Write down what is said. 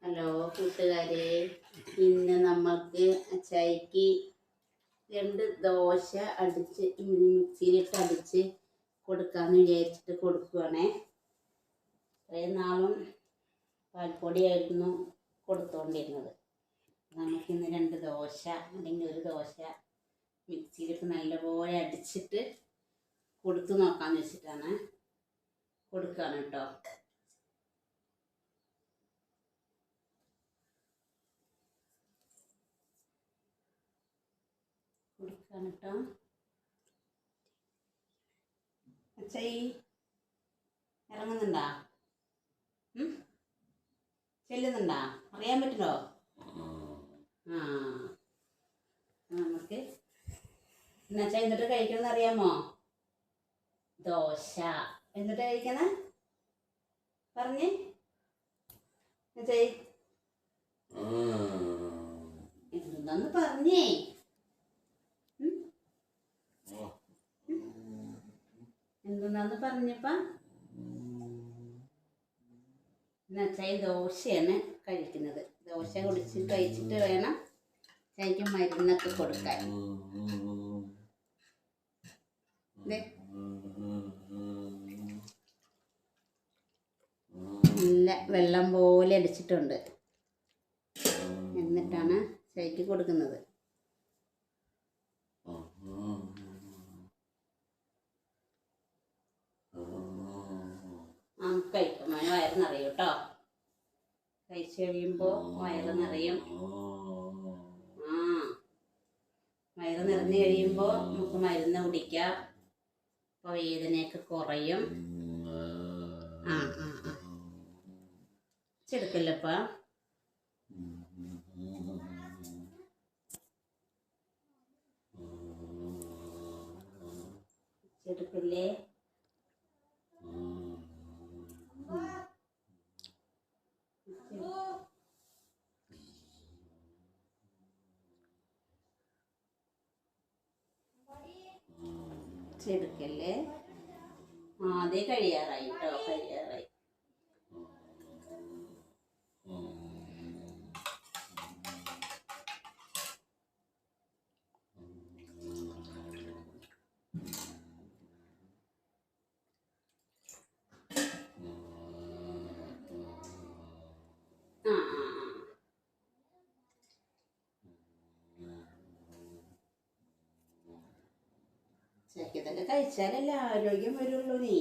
Hello കൂട്ടുകാരെ, ഇന്ന് നമുക്ക് ചായക്ക് 2 ദോശ അടിച്ച് മിക്സിയിലിട്ട് അടിച്ച് കൊടുക്കാമെന്ന് വിചാരിച്ചിട്ട് കൊടുക്കുവാണേ. ഇത്രയും നാളും പാൽപ്പൊടിയായിരുന്നു കൊടുത്തുകൊണ്ടിരുന്നത്. നമുക്കിന്ന് 2 ദോശ അല്ലെങ്കിൽ ഒരു ദോശ മിക്സിയിലിട്ട് നല്ലപോലെ അടിച്ചിട്ട് കൊടുത്തു നോക്കാമെന്ന് വെച്ചിട്ടാണ് കൊടുക്കുകയാണ് കേട്ടോ. കൊടുക്കാണ് കേട്ടോ. അച്ചായി ഇറങ്ങുന്നുണ്ടാ? ചെല്ലുന്നുണ്ടാ? അറിയാൻ പറ്റുമോ? ആ, നമുക്ക് എന്നുവെച്ചാൽ എന്നിട്ട് കഴിക്കണമെന്ന് അറിയാമോ? ദോശ എന്നിട്ട് കഴിക്കണ പറഞ്ഞേ. എന്താന്ന് പറഞ്ഞേ? എന്തെന്നാന്ന് പറഞ്ഞപ്പ എന്നുവെച്ചാൽ ദോശയാണ് കഴിക്കുന്നത്. ദോശ കഴിച്ചിട്ട് വേണം ചായക്ക് മരുന്നൊക്കെ കൊടുക്കാൻ. നല്ല വെള്ളം പോലെ അടിച്ചിട്ടുണ്ട്. എന്നിട്ടാണ് ചായക്ക് കൊടുക്കുന്നത്. കഴിക്കും, മോനെ വയറ് നിറയും കേട്ടോ. കഴിച്ചു കഴിയുമ്പോൾ വയറ് നിറയും. വയറ് നിറഞ്ഞു കഴിയുമ്പോൾ നമുക്ക് മരുന്ന് കുടിക്കാം. അപ്പോൾ വേദനയൊക്കെ കുറയും. ചെടുക്കല്ലപ്പ. ചെടുക്കല്ലേ. ചെടുക്കല്ലേ. അതേ കഴിയാറായി കേട്ടോ, കഴിയാറായി. ഇതൊക്കെ കഴിച്ചാലല്ലേ ആരോഗ്യം വരുള്ളൂ. നീ